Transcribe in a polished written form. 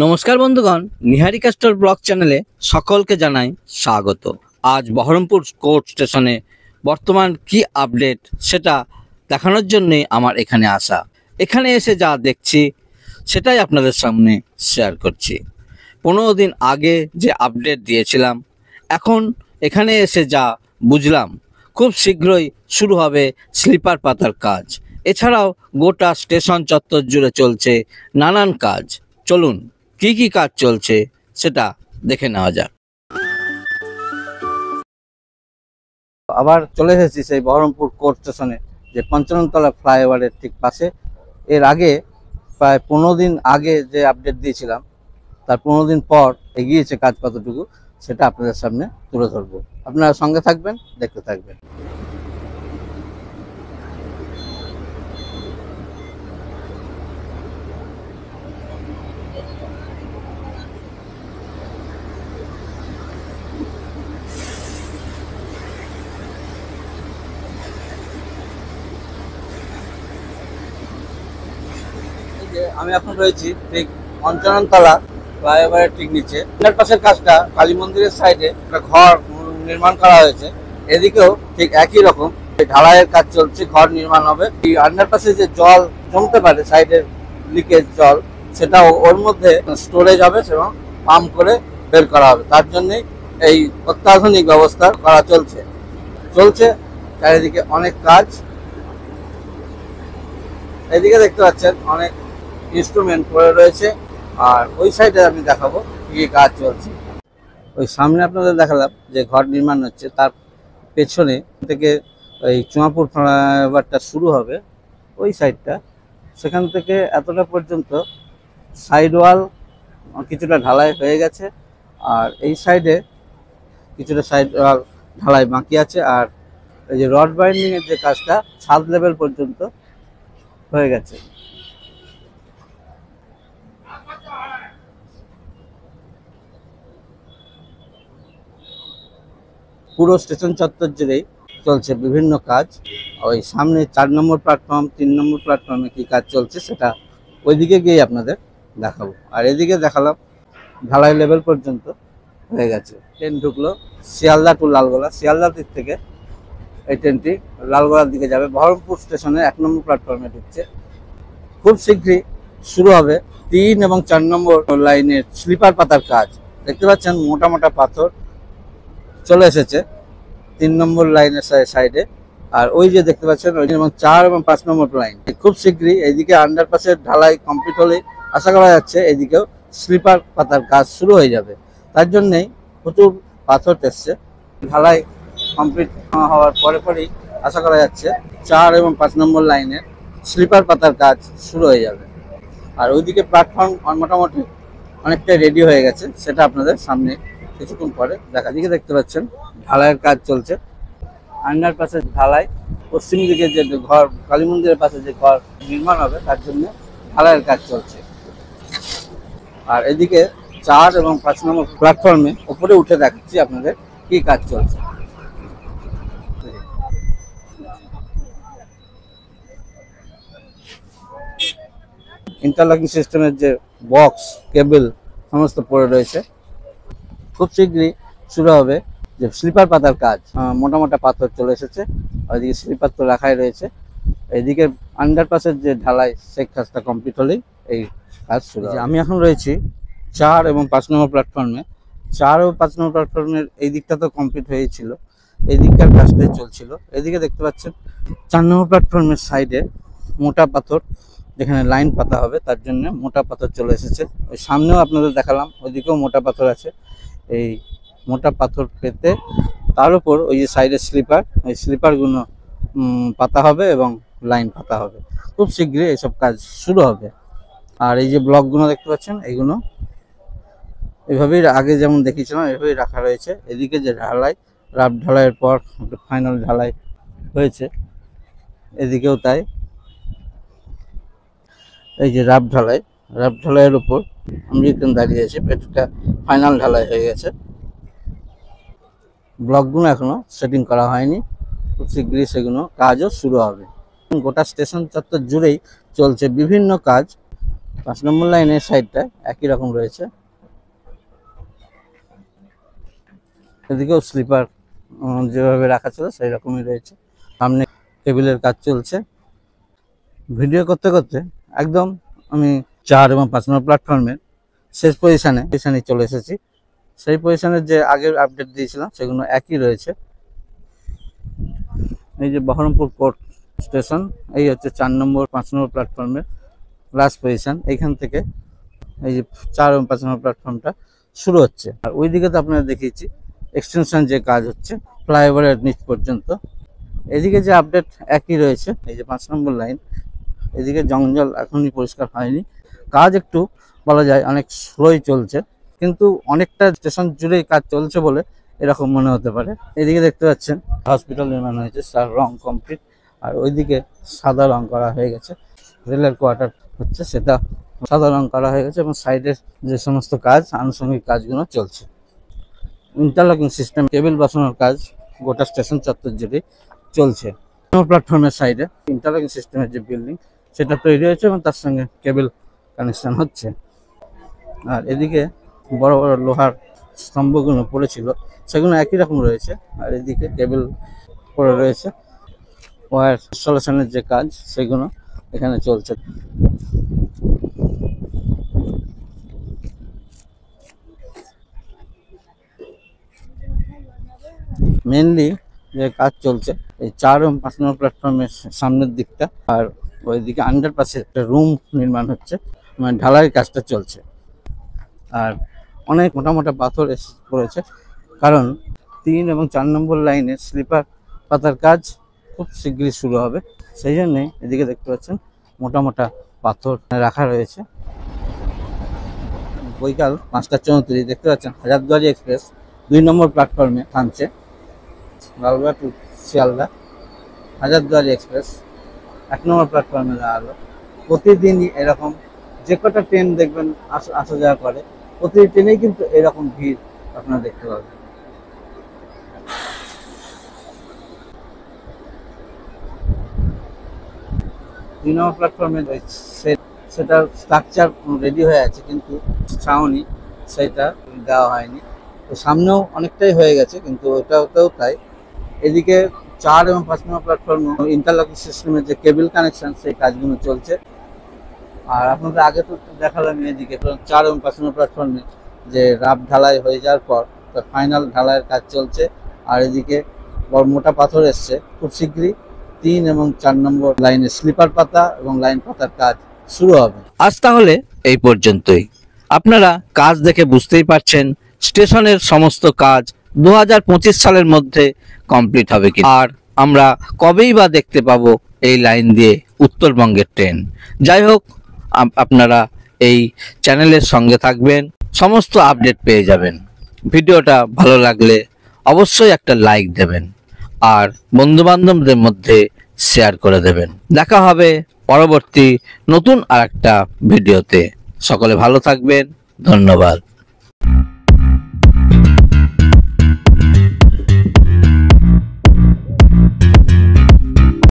নমস্কার বন্ধুগণ, নিহারিকা store blog চ্যানেলে সকলকে জানাই স্বাগত। আজ বহরমপুর কোর্ট স্টেশনে বর্তমান কি আপডেট সেটা দেখানোর জন্যই আমার এখানে আসা। এখানে এসে যা দেখছি সেটাই আপনাদের সামনে শেয়ার করছি। 15 দিন আগে যে আপডেট দিয়েছিলাম, এখন এখানে এসে যা বুঝলাম, খুব শীঘ্রই শুরু হবে স্লিপার পাতার কাজ। এছাড়াও গোটা স্টেশন চত্বর জুড়ে চলছে নানান কাজ। চলুন কি কি কাজ চলছে সেটা দেখে নেওয়া যাক। আবার চলে এসেছি সেই বহরমপুর কোর্ট স্টেশনে, যে পঞ্চাননতলা ফ্লাইওভারের ঠিক পাশে। এর আগে প্রায় 15 দিন আগে যে আপডেট দিয়েছিলাম, তার 15 দিন পর এগিয়েছে কাজ কতটুকু সেটা আপনাদের সামনে তুলে ধরবো। আপনারা সঙ্গে থাকবেন, দেখতে থাকবেন। আমি এখন রয়েছি ঠিক পঞ্চাননতলা ফ্লাইওভারের ঠিক নিচে। আন্ডারপাসের কাজটা কালী মন্দিরের সাইডে একটা ঘর নির্মাণ করা হয়েছে। এদিকেও ঠিক একই রকম ঢালাইয়ের কাজ চলছে, ঘর নির্মাণ হবে। এই আন্ডারপাসে যে জল জমতে পারে, সাইডের লিকেজ জল, সেটা ওর মধ্যে স্টোরেজ হবে এবং পাম্প করে বের করা হবে। তার জন্যই এই অত্যাধুনিক ব্যবস্থা করা চলছে। চারিদিকে অনেক কাজ। এদিকে দেখতে পাচ্ছেন অনেক ইনস্ট্রুমেন্ট পড়ে রয়েছে, আর ওই সাইডে আমি দেখাবো কি কাজ চলছে। ওই সামনে আপনাদের দেখালাম যে ঘর নির্মাণ হচ্ছে, তার পেছনে থেকে ওই চুয়াপুর ফ্লাইওভারটা শুরু হবে, ওই সাইডটা। সেখান থেকে এতটা পর্যন্ত সাইড ওয়াল কিছুটা ঢালাই হয়ে গেছে, আর এই সাইডে কিছুটা সাইড ওয়াল ঢালাই বাকি আছে। আর এই যে রড বাইন্ডিংয়ের যে কাজটা, ছাদ লেভেল পর্যন্ত হয়ে গেছে। পুরো স্টেশন চত্বর জুড়েই চলছে বিভিন্ন কাজ। ওই সামনে 4 নম্বর প্ল্যাটফর্ম, 3 নম্বর প্ল্যাটফর্মে কি কাজ চলছে সেটা ওইদিকে গিয়ে আপনাদের দেখাবো। আর এদিকে দেখালাম ঢালাই লেভেল পর্যন্ত হয়ে গেছে। ট্রেন ঢুকলো শিয়ালদা টু লালগোলা। শিয়ালদার দিক থেকে এই ট্রেনটি লালগোলার দিকে যাবে। বহরমপুর স্টেশনে 1 নম্বর প্ল্যাটফর্মে ঢুকছে। খুব শীঘ্রই শুরু হবে 3 এবং 4 নম্বর লাইনের স্লিপার পাতার কাজ। দেখতে পাচ্ছেন মোটা মোটা পাথর চলে এসেছে 3 নম্বর লাইনের সাইডে। আর ওই যে দেখতে পাচ্ছেন ওই এবং 4 এবং 5 নম্বর লাইন খুব শীঘ্রই এইদিকে আন্ডারপাসের ঢালাই কমপ্লিট হলে আশা করা যাচ্ছে এদিকেও স্লিপার পাতার কাজ শুরু হয়ে যাবে। তার জন্যই প্রচুর পাথর এসছে। ঢালাই কমপ্লিট হওয়ার পরেই আশা করা যাচ্ছে 4 এবং 5 নম্বর লাইনের স্লিপার পাতার কাজ শুরু হয়ে যাবে। আর ওইদিকে প্ল্যাটফর্ম মোটামুটি অনেকটাই রেডি হয়ে গেছে, সেটা আপনাদের সামনে কিছুক্ষণ পরে দেখা। দিকে দেখতে পাচ্ছেন ঢালাইয়ের কাজ চলছে। আন্ডারপাসের ঢালাই, পশ্চিম দিকে যে ঘর কালী মন্দিরের পাশে যে ঘর নির্মাণ হবে তার জন্য ঢালাইয়ের কাজ চলছে। আর এদিকে 4 এবং 5 নম্বর প্ল্যাটফর্মে উপরে উঠে দেখাচ্ছি আপনাদের কি কাজ চলছে। ইন্টারলকিং সিস্টেমের যে বক্স কেবল সমস্ত পড়ে রয়েছে। খুব শীঘ্রই শুরু হবে যে স্লিপার পাতার কাজ। মোটা মোটা পাথর চলে এসেছে, ওইদিকে স্লিপার তো রাখাই রয়েছে। এইদিকে আন্ডারপাসের যে ঢালাই সেই কাজটা কমপ্লিট হলেই এই কাজ শুরু হবে। আমি এখন রয়েছি 4 এবং 5 নম্বর প্ল্যাটফর্মে। 4 ও 5 নম্বর প্ল্যাটফর্মের এই দিকটা তো কমপ্লিট হয়েছিল, এই দিককার কাজটাই চলছিল। এদিকে দেখতে পাচ্ছেন 4 নম্বর প্ল্যাটফর্মের সাইডে মোটা পাথর, যেখানে লাইন পাতা হবে তার জন্য মোটা পাথর চলে এসেছে। ওই সামনেও আপনাদের দেখালাম, ওইদিকেও মোটা পাথর আছে। এই মোটা পাথর পেতে তার উপর ওই যে সাইডের স্লিপার, ওই স্লিপারগুলো পাতা হবে এবং লাইন পাতা হবে। খুব শীঘ্রই এইসব কাজ শুরু হবে। আর এই যে ব্লকগুলো দেখতে পাচ্ছেন, এইগুলো এইভাবেই আগে যেমন দেখিয়েছিলাম এইভাবেই রাখা রয়েছে। এদিকে যে ঢালাই, রাফ ঢালাইয়ের পর ফাইনাল ঢালাই হয়েছে, এদিকেও তাই। এই যে রাফ ঢালাইয়ের উপর আমি এখানে দাঁড়িয়ে আছি, এটা ফাইনাল ঢালাই হয়ে গেছে। ব্লকগুলো এখনো সেটিং করা হয়নি, খুব শীঘ্রই সেগুলো কাজও শুরু হবে। গোটা স্টেশন চত্বর জুড়েই চলছে বিভিন্ন কাজ। 5 নম্বর লাইনের সাইডটা একই রকম রয়েছে, এদিকেও স্লিপার যেভাবে রাখা ছিল সেই রকমই রয়েছে। সামনে টেবিলের কাজ চলছে। ভিডিও করতে করতে একদম আমি 4 এবং 5 নম্বর প্ল্যাটফর্মের শেষ পজিশনে চলে এসেছি। সেই পজিশনের যে আগের আপডেট দিয়েছিলাম সেগুলো একই রয়েছে। এই যে বহরমপুর কোর্ট স্টেশন, এই হচ্ছে 4 নম্বর 5 নম্বর প্ল্যাটফর্মের লাস্ট পজিশন। এইখান থেকে এই যে 4 এবং 5 নম্বর প্ল্যাটফর্মটা শুরু হচ্ছে। আর ওইদিকে তো আপনারা দেখিয়েছি এক্সটেনশন যে কাজ হচ্ছে ফ্লাইওভারের নিচ পর্যন্ত। এদিকে যে আপডেট একই রয়েছে, এই যে 5 নম্বর লাইন, এদিকে জঞ্জাল এখনই পরিষ্কার হয়নি। কাজ একটু বলা যায় অনেক স্লোই চলছে, কিন্তু অনেকটা স্টেশন জুড়েই কাজ চলছে বলে এরকম মনে হতে পারে। এদিকে দেখতে পাচ্ছেন হসপিটাল নির্মাণ হয়েছে, তার রং কমপ্লিট। আর ওইদিকে সাদা রং করা হয়ে গেছে, রেলের কোয়ার্টার হচ্ছে সেটা সাদা রং করা হয়ে গেছে, এবং সাইডের যে সমস্ত কাজ আনুষঙ্গিক কাজগুলো চলছে। ইন্টারলকিং সিস্টেম কেবল বসানোর কাজ গোটা স্টেশন চত্বর জুড়ে চলছে। প্ল্যাটফর্মের সাইডে ইন্টারলকিং সিস্টেমের যে বিল্ডিং সেটা তৈরি হয়েছে এবং তার সঙ্গে কেবল কানেকশন হচ্ছে। আর এদিকে বড় বড় লোহার স্তম্ভগুলো পড়েছিল সেগুলো একই রকম রয়েছে। আর এদিকে কেবল পড়ে রয়েছে, ওয়ার ইনস্টলেশনের যে কাজ সেগুলো এখানে চলছে। মেনলি যে কাজ চলছে এই 4 এবং 5 নম্বর প্ল্যাটফর্মের সামনের দিকটা, আর ওইদিকে আন্ডারপাসে একটা রুম নির্মাণ হচ্ছে, মানে ঢালাইয়ের কাজটা চলছে। আর অনেক মোটা মোটা পাথর এসে পড়েছে, কারণ 3 এবং 4 নম্বর লাইনের স্লিপার পাতার কাজ খুব শীঘ্রই শুরু হবে। সেই জন্যে এদিকে দেখতে পাচ্ছেন মোটা মোটা পাথর রাখা রয়েছে। বৈকাল 5:34 দেখতে পাচ্ছেন হাজারদুয়ারি এক্সপ্রেস 2 নম্বর প্ল্যাটফর্মে থামছে। লালবাগ টু শিয়ালদা হাজারদুয়ারি এক্সপ্রেস 1 নম্বর প্ল্যাটফর্মে দাঁড়ালো। প্রতিদিনই এরকম যে কটা ট্রেন দেখবেন আসা যাওয়া করে, প্রতিটি ট্রেনেই কিন্তু এরকম ভিড় আপনারা দেখতে পাবেন। দুই নম্বর প্ল্যাটফর্মে সেটার স্ট্রাকচার রেডি হয়ে আছে, কিন্তু ছাউনি সেটা দেওয়া হয়নি। তো সামনেও অনেকটাই হয়ে গেছে, কিন্তু ওটাও তাই। এদিকে 4 এবং 5 নম্বর প্ল্যাটফর্ম ইন্টারলকিং সিস্টেমের যে কেবল কানেকশন সেই কাজগুলো চলছে। আর আপনাদের আগে তো দেখালাম এদিকে 4 এবং 5 নম্বর প্ল্যাটফর্মে যে রাফ ঢালাই হয়ে যাওয়ার পর ফাইনাল ঢালাইয়ের কাজ চলছে। আর এদিকে বড় মোটা পাথর এসছে, খুব শীঘ্রই 3 এবং 4 নম্বর লাইনে স্লিপার পাতা এবং লাইন পাতার কাজ শুরু হবে। আজ তাহলে এই পর্যন্তই। আপনারা কাজ দেখে বুঝতেই পারছেন স্টেশনের সমস্ত কাজ 2025 সালের মধ্যে কমপ্লিট হবে কি, আর আমরা কবেই বা দেখতে পাবো এই লাইন দিয়ে উত্তরবঙ্গের ট্রেন। যাই হোক, আপনারা এই চ্যানেলের সঙ্গে থাকবেন, সমস্ত আপডেট পেয়ে যাবেন। ভিডিওটা ভালো লাগলে অবশ্যই একটা লাইক দেবেন আর বন্ধুবান্ধবদের মধ্যে শেয়ার করে দেবেন। দেখা হবে পরবর্তী নতুন আরেকটা ভিডিওতে। সকলে ভালো থাকবেন, ধন্যবাদ।